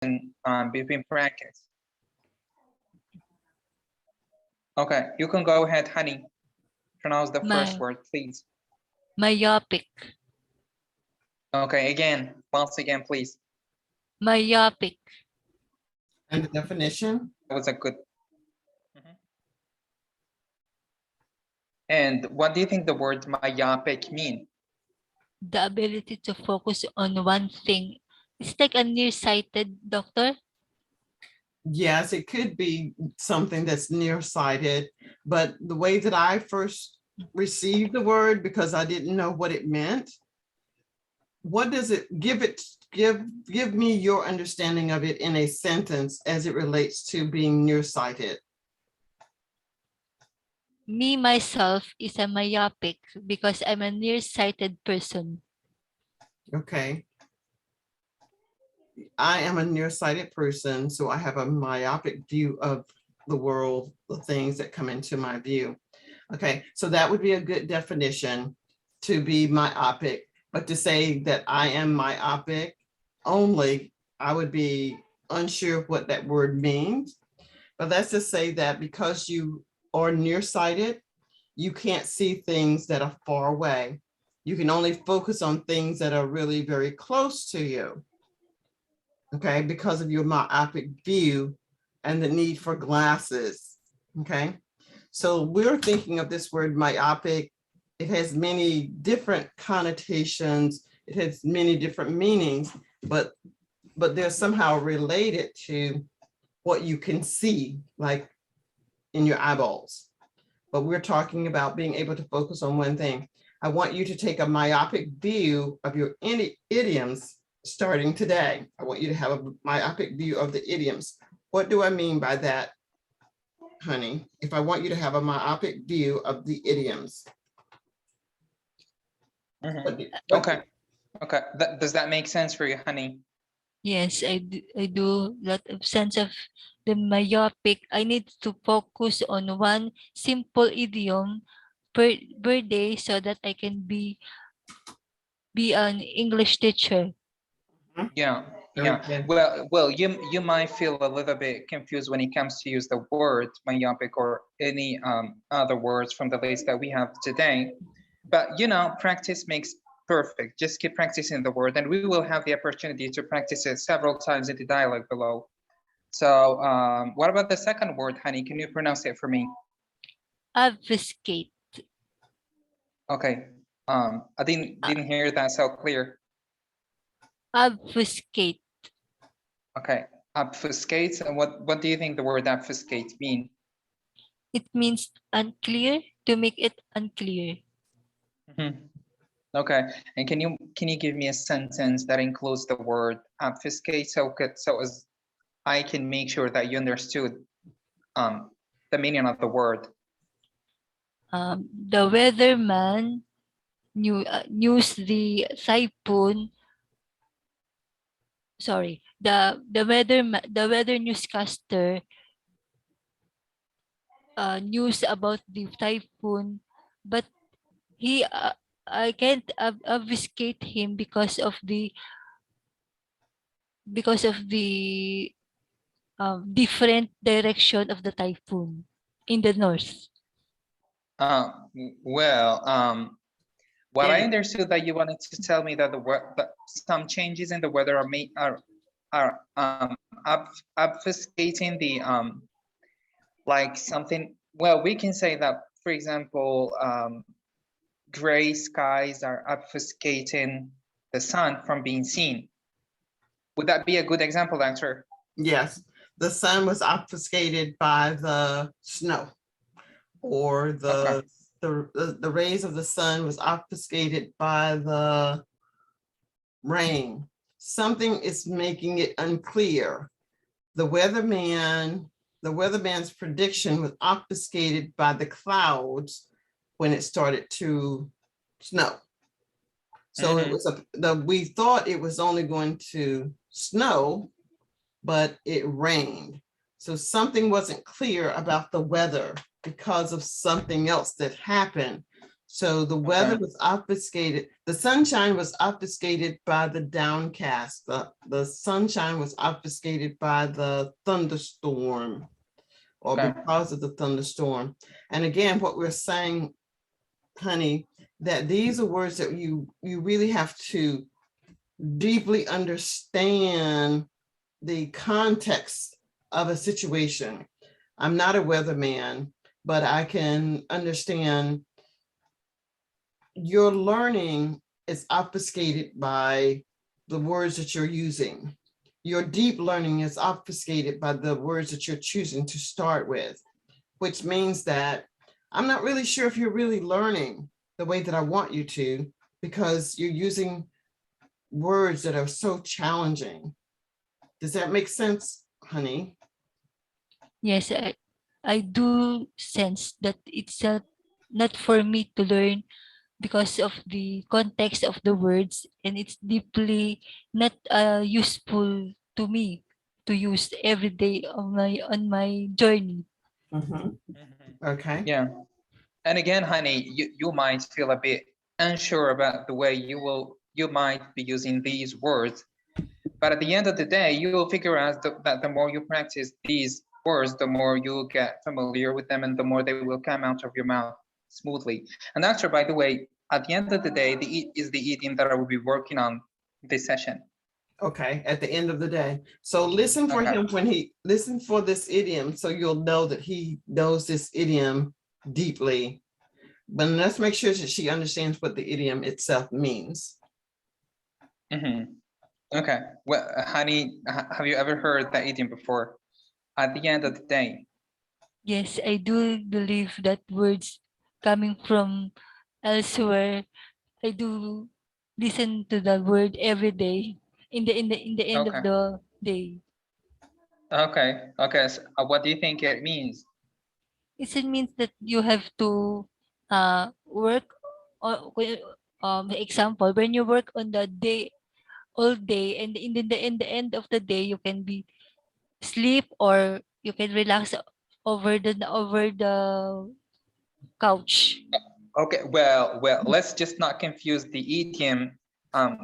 between brackets. Okay, you can go ahead, honey. Pronounce the first word, please. Myopic. Okay, again, once again, please. Myopic. And the definition? That was a good. And what do you think the word myopic mean? The ability to focus on one thing. It's like a nearsighted, doctor. Yes, it could be something that's nearsighted, but the way that I first received the word, because I didn't know what it meant. What does it give me your understanding of it in a sentence as it relates to being nearsighted? Me, myself, is a myopic because I'm a nearsighted person. Okay. I am a nearsighted person, so I have a myopic view of the world, the things that come into my view. Okay, so that would be a good definition, to be myopic, but to say that I am myopic only, I would be unsure of what that word means. But let's just say that because you are nearsighted, you can't see things that are far away. You can only focus on things that are really very close to you. Okay, because of your myopic view and the need for glasses. Okay, so we're thinking of this word myopic. It has many different connotations. It has many different meanings, but they're somehow related to what you can see, like in your eyeballs. But we're talking about being able to focus on one thing. I want you to take a myopic view of your idioms starting today. I want you to have a myopic view of the idioms. What do I mean by that, honey? If I want you to have a myopic view of the idioms. Okay. Okay. Does that make sense for you, honey? Yes, I do lot of sense of the myopic. I need to focus on one simple idiom per day so that I can be an English teacher. Yeah. Yeah. Well, you might feel a little bit confused when it comes to use the word myopic or any other words from the list that we have today. But you know, practice makes perfect. Just keep practicing the word, and we will have the opportunity to practice it several times in the dialogue below. So, what about the second word, honey? Can you pronounce it for me? Obfuscate. Okay. I didn't hear that so clear. Obfuscate. Okay. Obfuscate. And what do you think the word obfuscate mean? It means unclear, to make it unclear. Okay. And can you give me a sentence that includes the word obfuscate so as I can make sure that you understood the meaning of the word? The weatherman news the typhoon. Sorry, the weather newscaster news about the typhoon, but he I can't obfuscate him because of the different direction of the typhoon in the north. Well, what I understood that you wanted to tell me that that some changes in the weather are obfuscating the like something. Well, we can say that, for example, gray skies are obfuscating the sun from being seen. Would that be a good example, doctor? Yes, the sun was obfuscated by the snow, or the rays of the sun was obfuscated by the rain. Something is making it unclear. The weatherman's prediction was obfuscated by the clouds when it started to snow. So it was we thought it was only going to snow, but it rained. So something wasn't clear about the weather because of something else that happened. So the weather Okay. was obfuscated. The sunshine was obfuscated by the downcast. The sunshine was obfuscated by the thunderstorm or Okay. because of the thunderstorm. And again, what we're saying, honey, that these are words that you really have to deeply understand the context of a situation. I'm not a weatherman, but I can understand your learning is obfuscated by the words that you're using. Your deep learning is obfuscated by the words that you're choosing to start with, which means that I'm not really sure if you're really learning the way that I want you to, because you're using words that are so challenging. Does that make sense, honey? Yes, I do sense that it's not for me to learn because of the context of the words, and it's deeply not useful to me to use every day on my journey. Mhm. Okay. Yeah. And again, honey, you might feel a bit unsure about the way you might be using these words. But at the end of the day, you will figure out that the more you practice these words, the more you'll get familiar with them and the more they will come out of your mouth smoothly. And actually, by the way, at the end of the day, is the idiom that I will be working on this session. Okay, at the end of the day. So listen for Okay. him when listen for this idiom, so you'll know that he knows this idiom deeply. But let's make sure that she understands what the idiom itself means. Okay. Well, honey, have you ever heard that idiom before? At the end of the day. Yes, I do believe that words coming from elsewhere, I do listen to the word every day in the end of Okay. the day. Okay. Okay. So, what do you think it means? It means that you have to work or example, when you work on the day all day, and in the end of the day you can be sleep, or you can relax over the couch. Okay, well, let's just not confuse the idiom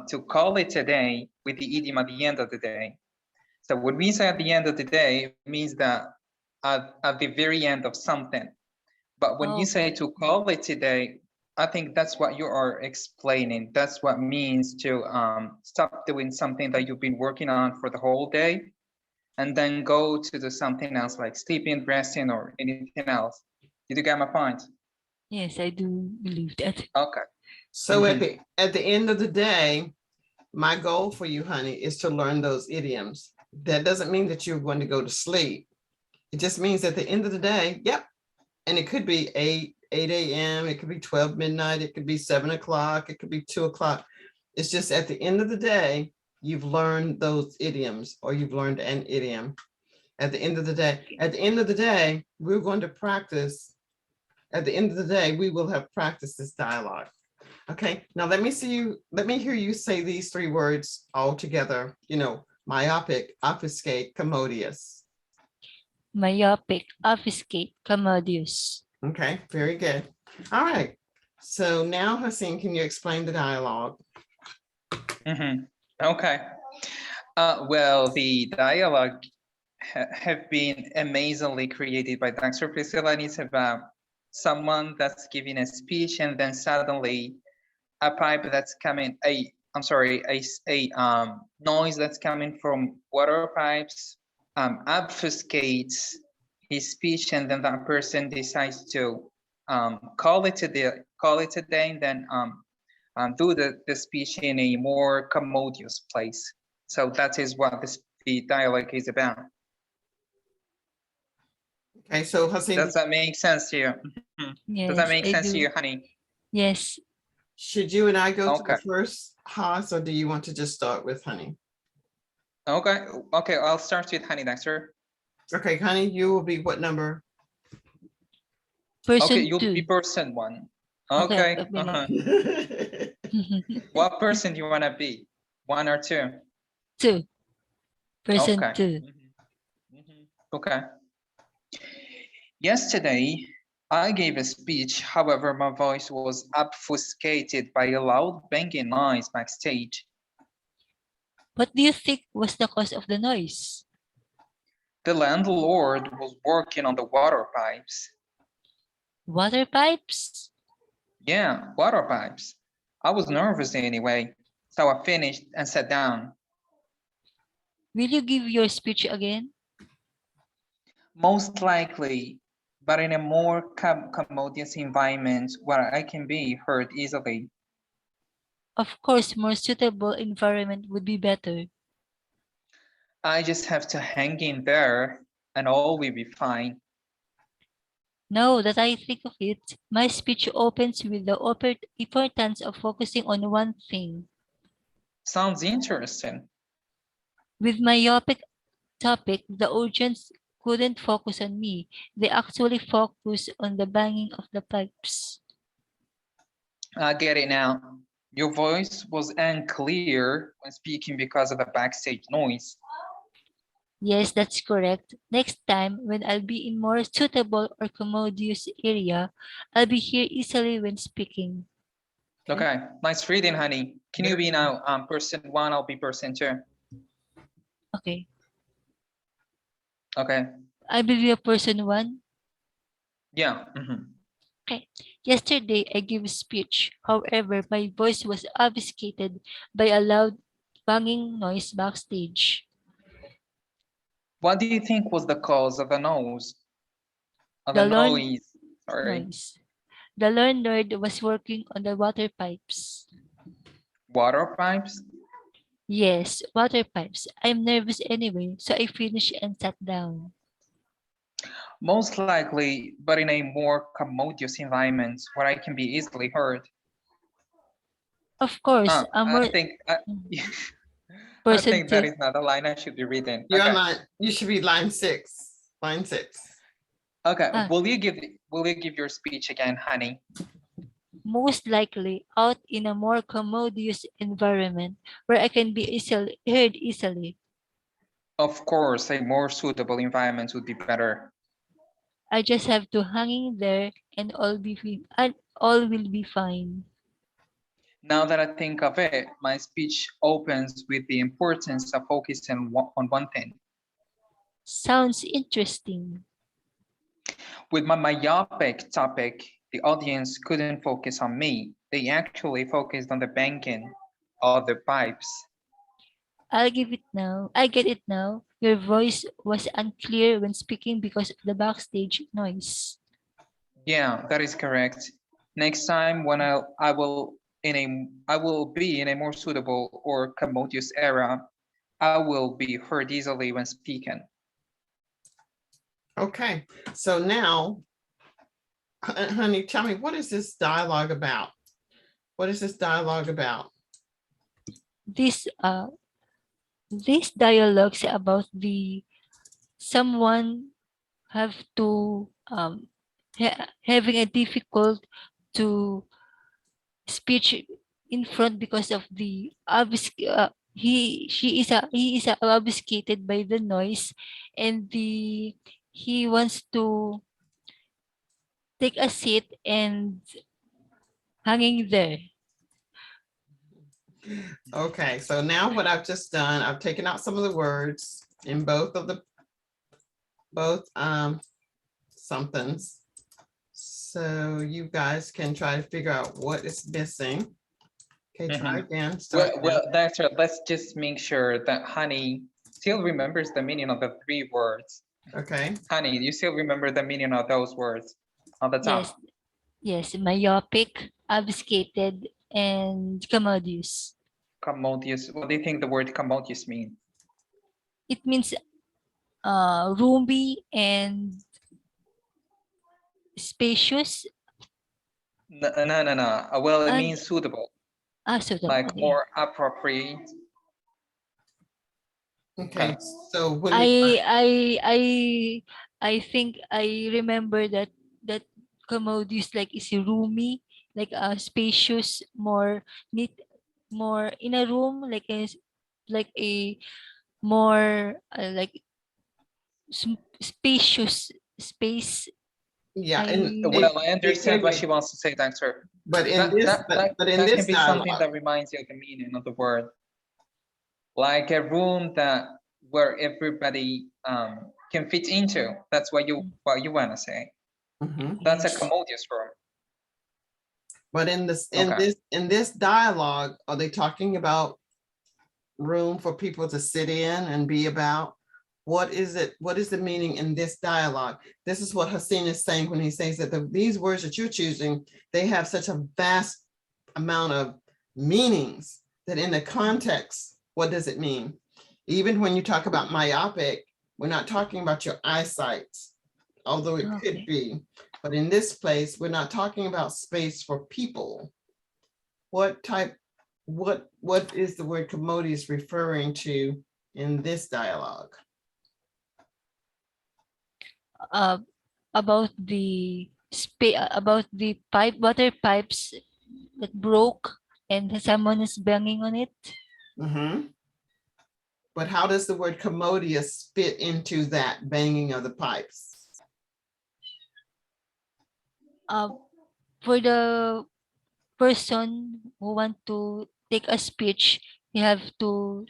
to call it a day with the idiom at the end of the day. So when we say at the end of the day, it means that at the very end of something. But when you Oh, say to call it today, I think that's what you are explaining. That's what means to stop doing something that you've been working on for the whole day and then go to do something else like sleeping, resting, or anything else. Did you get my point? yes, I do believe that. Okay. So at the end of the day, my goal for you, honey, is to learn those idioms. That doesn't mean that you're going to go to sleep. It just means at the end of the day, yep. And it could be 8 a.m., it could be 12 midnight, it could be 7 o'clock, it could be 2 o'clock. It's just at the end of the day, you've learned those idioms, or you've learned an idiom. At the end of the day, we're going to practice. At the end of the day, we will have practiced this dialogue. Okay, now let me hear you say these three words all together. Myopic, obfuscate, commodious. Myopic, obfuscate, commodious. Okay, very good. All right. So now, Haseen, can you explain the dialogue? Okay. Well, the dialogue have been amazingly created by Dr. Priscilla, and it's about someone that's giving a speech, and then suddenly a pipe that's coming, a noise that's coming from water pipes obfuscates his speech, and then that person decides to call it a day, and then do the speech in a more commodious place. So that is what the dialogue is about. Okay, so Haseen, Does that make sense to you? Does that Yes, make I sense to do. you, honey? Yes, should you and I go to Okay. the first Haas, or do you want to just start with honey? Okay, I'll start with honey, Dexter. Okay, honey, you will be what number? Okay, person you'll be two. person one. Okay, Okay. What person do you want to be? One or two? two. Person Okay. two. Okay. Yesterday, I gave a speech, however, my voice was obfuscated by a loud banging noise backstage. What do you think was the cause of the noise? The landlord was working on the water pipes. Water pipes? Yeah, water pipes. I was nervous anyway, so I finished and sat down. Will you give your speech again? Most likely, but in a more commodious environment where I can be heard easily. Of course, more suitable environment would be better. I just have to hang in there and all will be fine. Now that I think of it, my speech opens with the importance of focusing on one thing. Sounds interesting. With myopic topic, the audience couldn't focus on me. They actually focused on the banging of the pipes. I get it now. Your voice was unclear when speaking because of the backstage noise. Yes, that's correct. Next time, when I'll be in more suitable or commodious area, I'll be here easily when speaking. Okay, nice reading, honey. Can you be now person one? I'll be person two. Okay. Okay. I will be a person one. Yeah. Okay. Yesterday, I gave a speech. However, my voice was obfuscated by a loud banging noise backstage. What do you think was the cause of the noise? Of the The Lord noise. Sorry. noise. The landlord was working on the water pipes. Water pipes? Yes, water pipes. I'm nervous anyway, so I finished and sat down. Most likely, but in a more commodious environment where I can be easily heard. Of course, a more I think I person think that two. is not a line I should be reading. You're on Okay. line, you should be line 6, line 6. Okay. Ah. Will you give your speech again, honey? Most likely out in a more commodious environment where I can be heard easily. Of course, a more suitable environment would be better. I just have to hang in there and all will be fine. Now that I think of it, my speech opens with the importance of focusing on one thing. Sounds interesting. With my myopic topic, the audience couldn't focus on me. They actually focused on the banging of the pipes. I get it now. Your voice was unclear when speaking because of the backstage noise. Yeah, that is correct. Next time when I will be in a more suitable or commodious era, I will be heard easily when speaking. Okay, so now, honey, tell me, what is this dialogue about? What is this dialogue about? This dialogues about the someone have to having a difficult to speech in front because of the he is obfuscated by the noise, and he wants to take a seat and hanging there. Okay, so now what I've just done, I've taken out some of the words in both somethings. So you guys can try to figure out what is missing. Okay, try again. Well, Doctor, let's just make sure that Honey still remembers the meaning of the 3 words. Okay. Honey, do you still remember the meaning of those words on the top? Yes, myopic, obfuscated, and commodious. Commodious. What do you think the word commodious means? It means roomy and spacious. No. Well, it means suitable. Suitable. Like Okay. more appropriate. Okay, so when I think I remember that commodious like is roomy, like spacious, more neat, more in a room like a more like spacious space Yeah, I- and Well, I it understand can what be, she wants to say, doctor. but in this, but in That can this be something dialogue, that reminds you of the meaning of the word, like a room that where everybody can fit into. That's what you want to say. mhm. That's a Yes. commodious room. But in Okay. this dialogue, are they talking about room for people to sit in and be about? What is it? What is the meaning in this dialogue? This is what Hassan is saying when he says that these words that you're choosing, they have such a vast amount of meanings that in the context, what does it mean? Even when you talk about myopic, we're not talking about your eyesight, although it could Okay. be. But in this place, we're not talking about space for people. What type, what is the word commodious referring to in this dialogue? About the about the water pipes that broke and someone is banging on it. Mhm. But how does the word commodious fit into that banging of the pipes? For the person who want to take a speech, you have to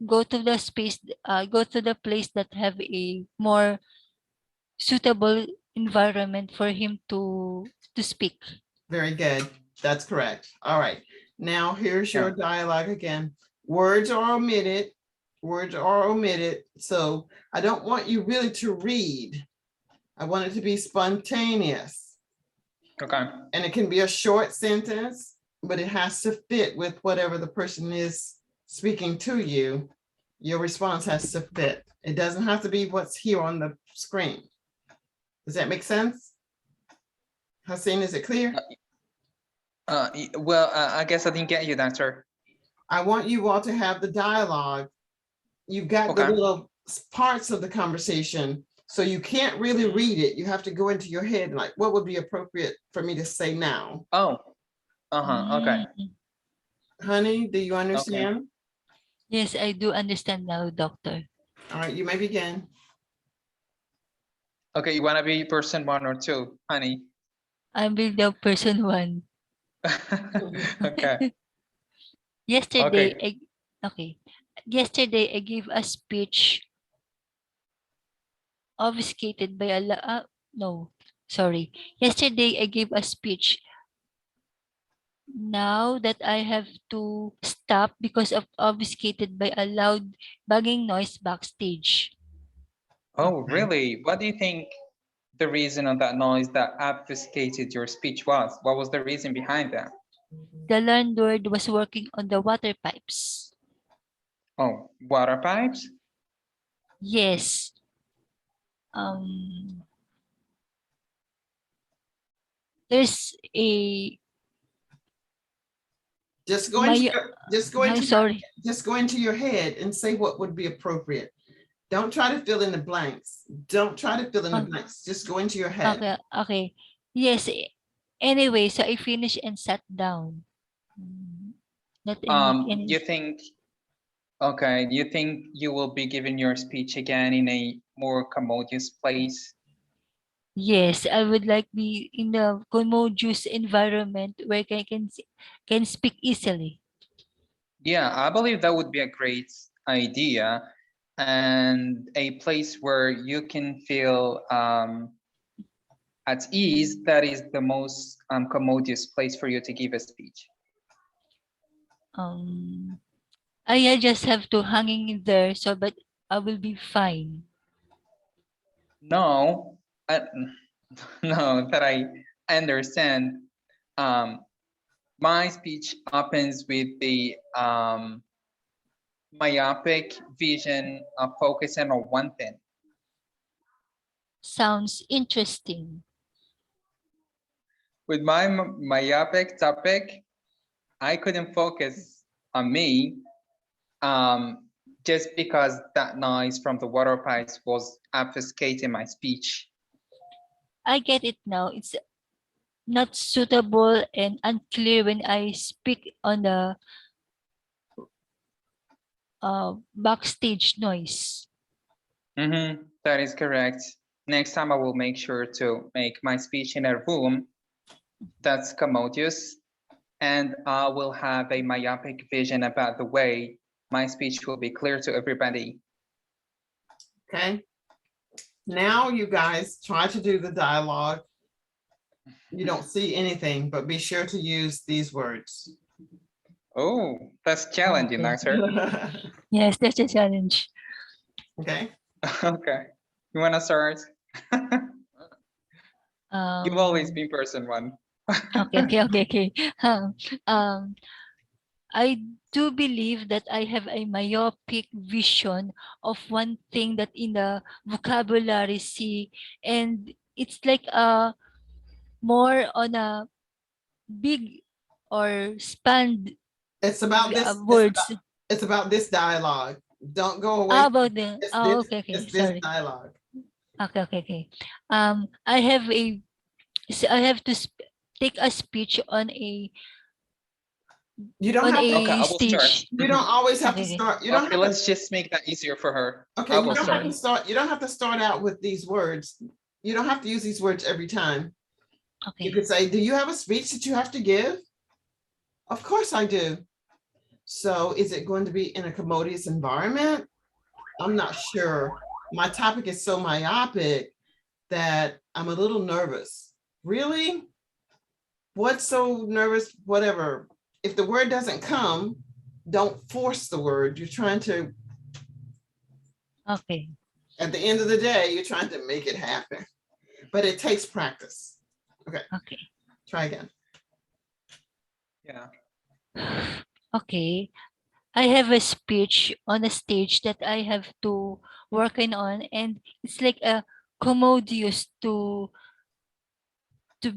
go to the place that have a more suitable environment for him to speak. Very good. That's correct. All right. Now here's your Yeah. dialogue again. Words are omitted. Words are omitted. So I don't want you really to read. I want it to be spontaneous. Okay. And it can be a short sentence, but it has to fit with whatever the person is speaking to you. Your response has to fit. It doesn't have to be what's here on the screen. Does that make sense? Hassan, is it clear? Well, I guess I didn't get you, doctor. I want you all to have the dialogue. You've got the Okay. little parts of the conversation, so you can't really read it. You have to go into your head, like, what would be appropriate for me to say now? Oh. Okay. Mm. Honey, do you understand? Yes, I do understand now, doctor. All right, you may begin. Okay, you want to be person 1 or 2, honey? I will the person one. Okay. Yesterday, Okay. okay. Yesterday, I gave a speech obfuscated by a no, sorry. Yesterday, I gave a speech. Now that I have to stop because of obfuscated by a loud banging noise backstage. Oh, Okay. really? What do you think the reason of that noise that obfuscated your speech was? What was the reason behind that? The landlord was working on the water pipes. Oh, water pipes? Yes. Um, there's a Just go my into your, I'm sorry. just go into your head and say what would be appropriate. Don't try to fill in the blanks. Don't try to fill in the Oh, blanks. Just go into your head. okay. Yes. Anyway, so I finished and sat down. Not any. You think, okay, you think you will be giving your speech again in a more commodious place? Yes, I would like be in the commodious environment where I can speak easily. Yeah, I believe that would be a great idea and a place where you can feel at ease. That is the most commodious place for you to give a speech. Um, I just have to hanging in there so but I will be fine. No, no, that I understand. My speech opens with the myopic vision of focusing on one thing. Sounds interesting. With my myopic topic, I couldn't focus on me just because that noise from the water pipes was obfuscating my speech. I get it now. It's not suitable and unclear when I speak on the backstage noise. That is correct. next time I will make sure to make my speech in a room that's commodious, and I will have a myopic vision about the way my speech will be clear to everybody. Okay. Now you guys try to do the dialogue. You don't see anything, but be sure to use these words. Oh, that's challenging, doctor. Yes, that's a challenge. Okay. Okay, you wanna start? You've always Um, been person one. okay. I do believe that I have a myopic vision of one thing that in the vocabulary see, and it's like more on a big or span It's about this. words. It's about this dialogue. Don't go away. How about the It's oh this, okay it's this sorry dialogue. okay I have a I have to take a speech on a You don't have to, Okay, I will start. stage. you don't always have to Okay. start. You don't Okay, have to, let's just make that easier for her. okay, I you will don't have to start. start. You don't have to start out with these words. You don't have to use these words every time. You Okay. could say, do you have a speech that you have to give? Of course I do. So is it going to be in a commodious environment? I'm not sure. My topic is so myopic that I'm a little nervous. Really? What's so nervous? Whatever. If the word doesn't come, don't force the word. You're trying to, Okay. at the end of the day, you're trying to make it happen. But it takes practice. Okay. Try again. Yeah. Okay. I have a speech on a stage that I have to working on, and it's like a commodious to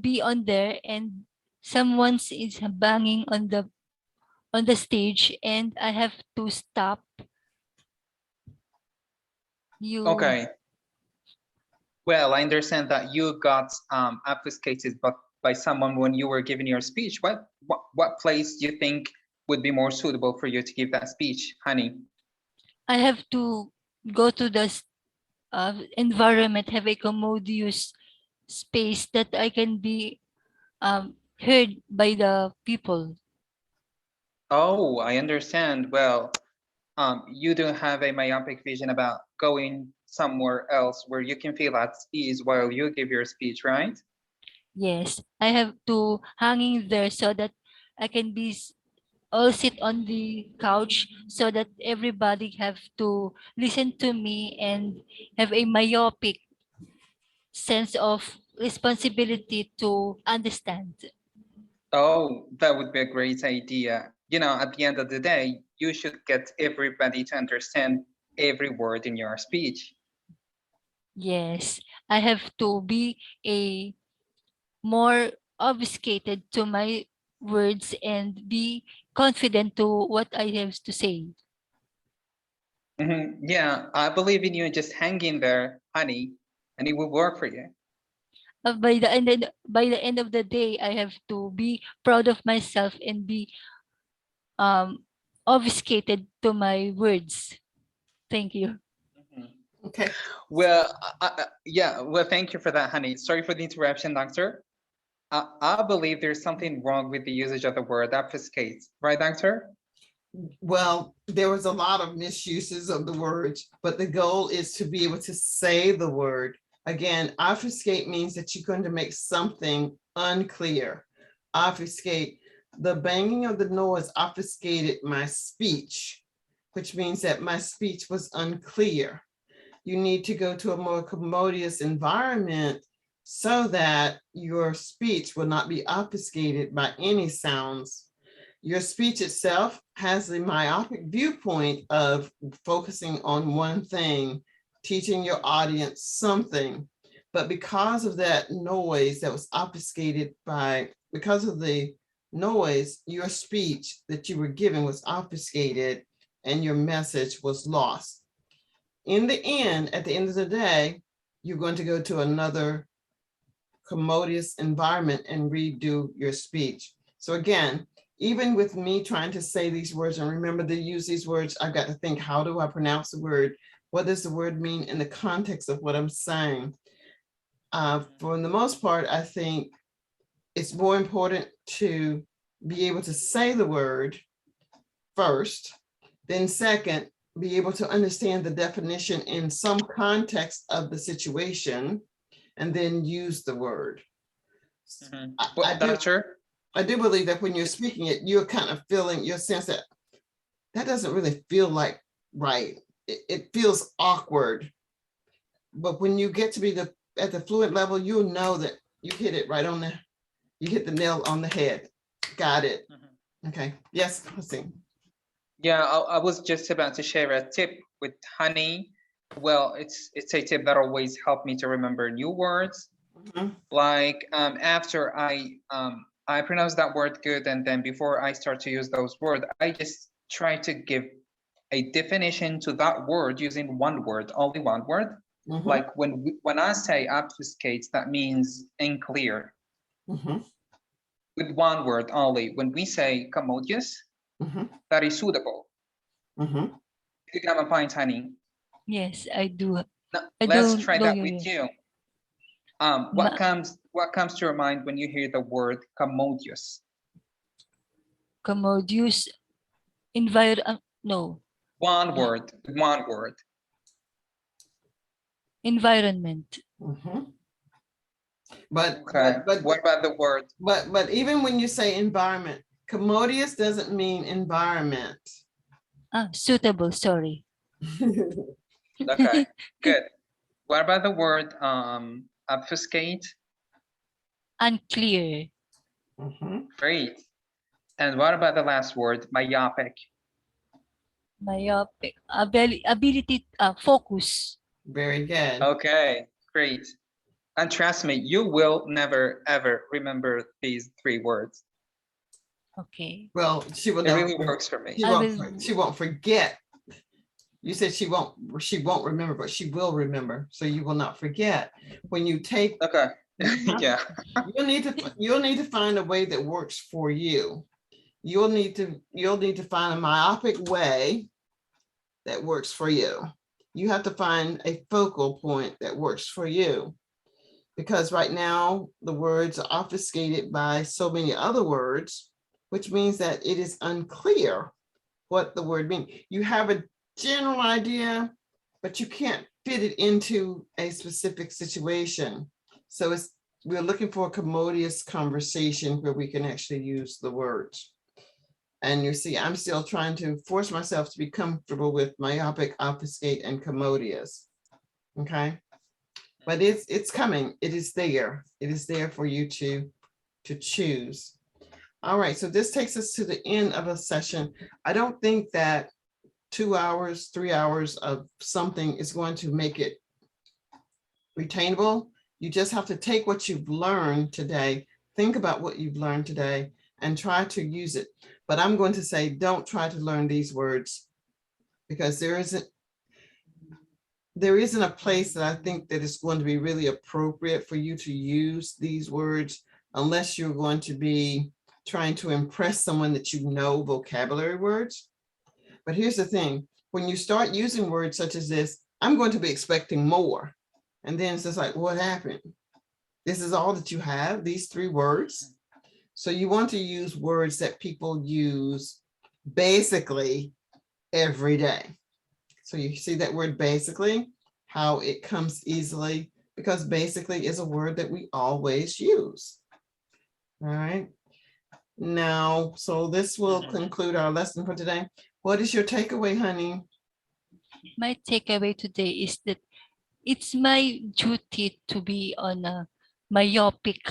be on there, and someone is banging on the stage, and I have to stop you. Okay. Well, I understand that you got obfuscated by someone when you were giving your speech. What place do you think would be more suitable for you to give that speech, honey? I have to go to the environment, have a commodious space that I can be heard by the people. Oh, I understand. Well, you do have a myopic vision about going somewhere else where you can feel at ease while you give your speech, right? Yes, I have to hanging there so that I can be all sit on the couch so that everybody have to listen to me and have a myopic sense of responsibility to understand. Oh, that would be a great idea. You know, at the end of the day, you should get everybody to understand every word in your speech. Yes, I have to be a more obfuscated to my words and be confident to what I have to say. Yeah, I believe in you. Just hang in there, honey, and it will work for you. By the end of the day, I have to be proud of myself and be obfuscated to my words. Thank you. Okay. Well, yeah, well, thank you for that, honey. Sorry for the interruption, doctor. I believe there's something wrong with the usage of the word obfuscate, right, doctor? Well, there was a lot of misuses of the words, but the goal is to be able to say the word. Again, obfuscate means that you're going to make something unclear. Obfuscate, the banging of the noise obfuscated my speech, which means that my speech was unclear. You need to go to a more commodious environment so that your speech will not be obfuscated by any sounds. Your speech itself has the myopic viewpoint of focusing on one thing, teaching your audience something. But because of that noise that was obfuscated because of the noise, your speech that you were giving was obfuscated and your message was lost. In the end, at the end of the day, you're going to go to another commodious environment and redo your speech. So again, even with me trying to say these words and remember to use these words, I've got to think, how do I pronounce the word? What does the word mean in the context of what I'm saying? For the most part, I think it's more important to be able to say the word first, then second, be able to understand the definition in some context of the situation, and then use the word. Mhm. I Well, do, doctor, I do believe that when you're speaking it, you're kind of feeling your sense that that doesn't really feel like right. It feels awkward. But when you get to be at the fluent level, you'll know that you hit it right on you hit the nail on the head. Got it. Mhm. Okay. Yes, let's see. Yeah, I was just about to share a tip with Honey. Well, it's a tip that always helped me to remember new words. Mhm. Like after I pronounce that word good, and then before I start to use those words, I just try to give a definition to that word using one word, only one word. Mhm. Like when I say obfuscate, that means unclear. Mhm. With one word only. When we say commodious, Mhm. that is suitable. Mhm. You got my point, Honey. Yes, I do. Now, I let's do try know that you. with you. Ma- What comes to your mind when you hear the word commodious? commodious no, One word, one word. environment. Mhm. But Okay. What about the word? but even when you say environment, commodious doesn't mean environment. Suitable, sorry. Okay, good. What about the word obfuscate? Unclear. Mhm. Great. And what about the last word, myopic? Myopic. Ability, focus. Very good. Okay, great. And trust me, you will never ever remember these three words. Okay. Well, she will It never. really works for me. She won't forget. You said she won't remember, but she will remember. So you will not forget. When you take, Okay. Yeah. you'll need to find a way that works for you. You'll need to find a myopic way that works for you. You have to find a focal point that works for you. Because right now the words are obfuscated by so many other words, which means that it is unclear what the word means. You have a general idea, but you can't fit it into a specific situation. So we're looking for a commodious conversation where we can actually use the words. And you see, I'm still trying to force myself to be comfortable with myopic, obfuscate, and commodious. Okay. But it's coming. It is there. It is there for you to choose. All right. So this takes us to the end of a session. I don't think that 2 hours, 3 hours of something is going to make it retainable. You just have to take what you've learned today, think about what you've learned today, and try to use it. But I'm going to say, don't try to learn these words, because there isn't a place that I think that is going to be really appropriate for you to use these words, unless you're going to be trying to impress someone that you know vocabulary words. But here's the thing, when you start using words such as this, I'm going to be expecting more. And then it's just like, what happened? This is all that you have, these three words. So you want to use words that people use basically every day. So you see that word basically, how it comes easily, because basically is a word that we always use. All right. Now, so this will conclude our lesson for today. What is your takeaway, honey? My takeaway today is that it's my duty to be on a myopic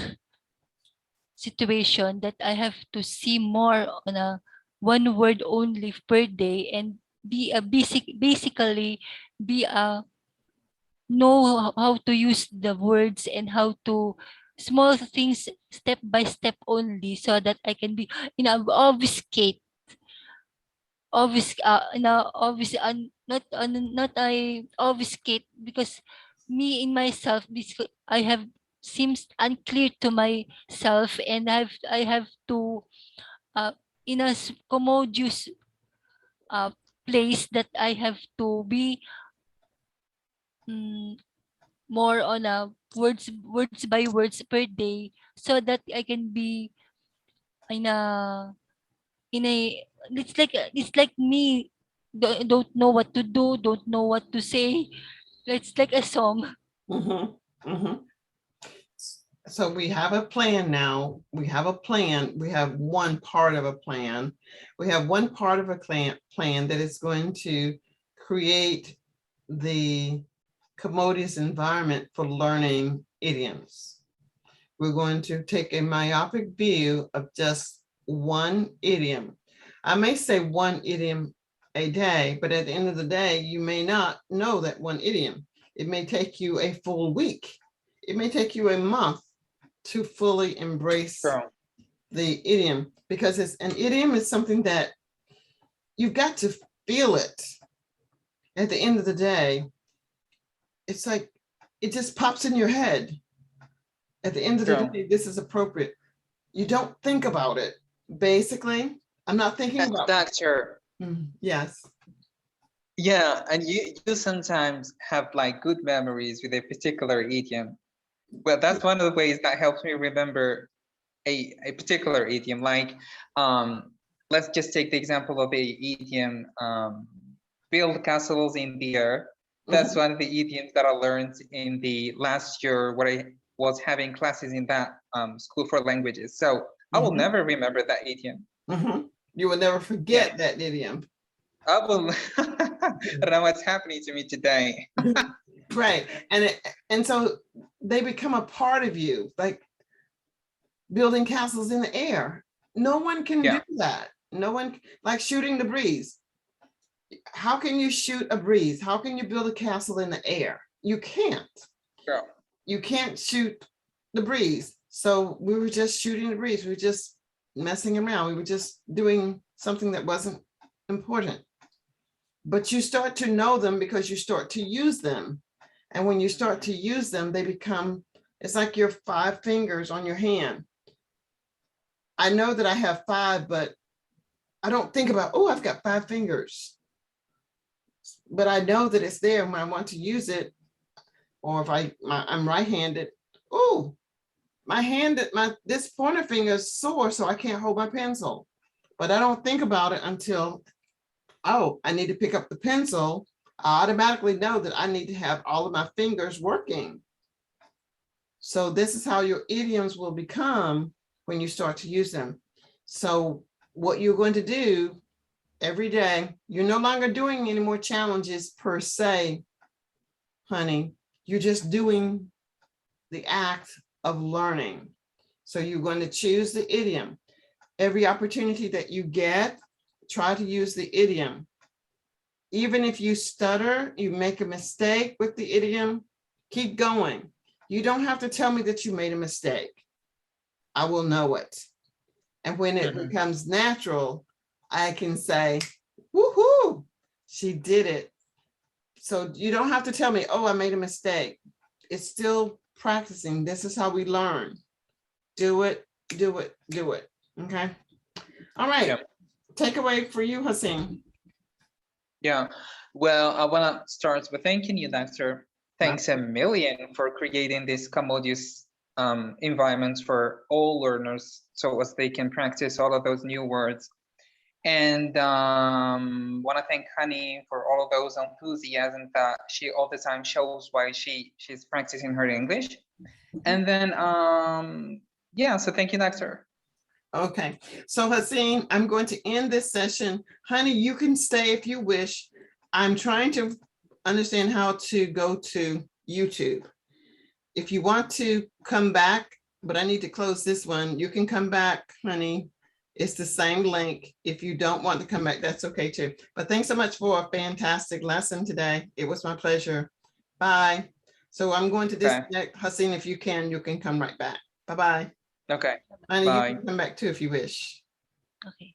situation, that I have to see more on a one word only per day, and be a basically be a know how to use the words, and how to small things step by step only, so that I can be obfuscate not I obfuscate, because me in myself, I have seems unclear to myself, and I have to uh in a commodious place, that I have to be mm, more on a words by words per day so that I can be in a it's like me don't know what to do, don't know what to say. It's like a song. Mhm, mhm. So we have a plan now. We have a plan. We have one part of a plan. We have one part of a plan that is going to create the commodious environment for learning idioms. We're going to take a myopic view of just one idiom. I may say one idiom a day, but at the end of the day, you may not know that one idiom. It may take you a full week. It may take you a month to fully embrace True. the idiom, because it's an idiom is something that you've got to feel it. At the end of the day, it's like it just pops in your head. At the end of the True. day, this is appropriate. You don't think about it. Basically, I'm not thinking about. Doctor, Yes. yeah, and you sometimes have like good memories with a particular idiom. Well, that's one of the ways that helps me remember a particular idiom. Like, let's just take the example of a idiom, build castles in the air. That's one of the idioms that I learned in the last year where I was having classes in that school for languages. So I will never remember that idiom. You will never forget that idiom. I will. I don't know what's happening to me today. Right. And so they become a part of you, like building castles in the air. No one can do that. No one, like shooting the breeze. How can you shoot a breeze? How can you build a castle in the air? You can't. True. You can't shoot the breeze. So we were just shooting the breeze. We were just messing around. We were just doing something that wasn't important. But you start to know them because you start to use them. And when you start to use them, they become, it's like your 5 fingers on your hand. I know that I have 5, but I don't think about, oh, I've got 5 fingers. But I know that it's there when I want to use it. Or if I'm right-handed, oh, my hand, this pointer finger is sore, so I can't hold my pencil. But I don't think about it until, oh, I need to pick up the pencil. I automatically know that I need to have all of my fingers working. So this is how your idioms will become when you start to use them. So what you're going to do every day, you're no longer doing any more challenges per se, honey. You're just doing the act of learning. So you're going to choose the idiom. Every opportunity that you get, try to use the idiom. Even if you stutter, you make a mistake with the idiom, keep going. You don't have to tell me that you made a mistake. I will know it. And when it becomes natural, I can say, woohoo, she did it. So you don't have to tell me, oh, I made a mistake. It's still practicing. This is how we learn. Do it, do it, do it. Okay. All right. Yep. Takeaway for you, Haseen. Yeah. Well, I want to start with thanking you, Doctor. Thanks a million for creating this commodious environments for all learners so as they can practice all of those new words. And want to thank Honey for all of those enthusiasm that she all the time shows while she's practicing her English. And then, yeah, so thank you, Doctor. Okay, so Haseen, I'm going to end this session. Honey, you can stay if you wish. I'm trying to understand how to go to YouTube. If you want to come back, but I need to close this one, you can come back, honey. It's the same link. If you don't want to come back, that's okay too. But thanks so much for a fantastic lesson today. It was my pleasure. Bye. So I'm going to disconnect. Haseen, if you can come right back. Bye-bye. Okay. Honey, Bye. you can come back too if you wish. Okay.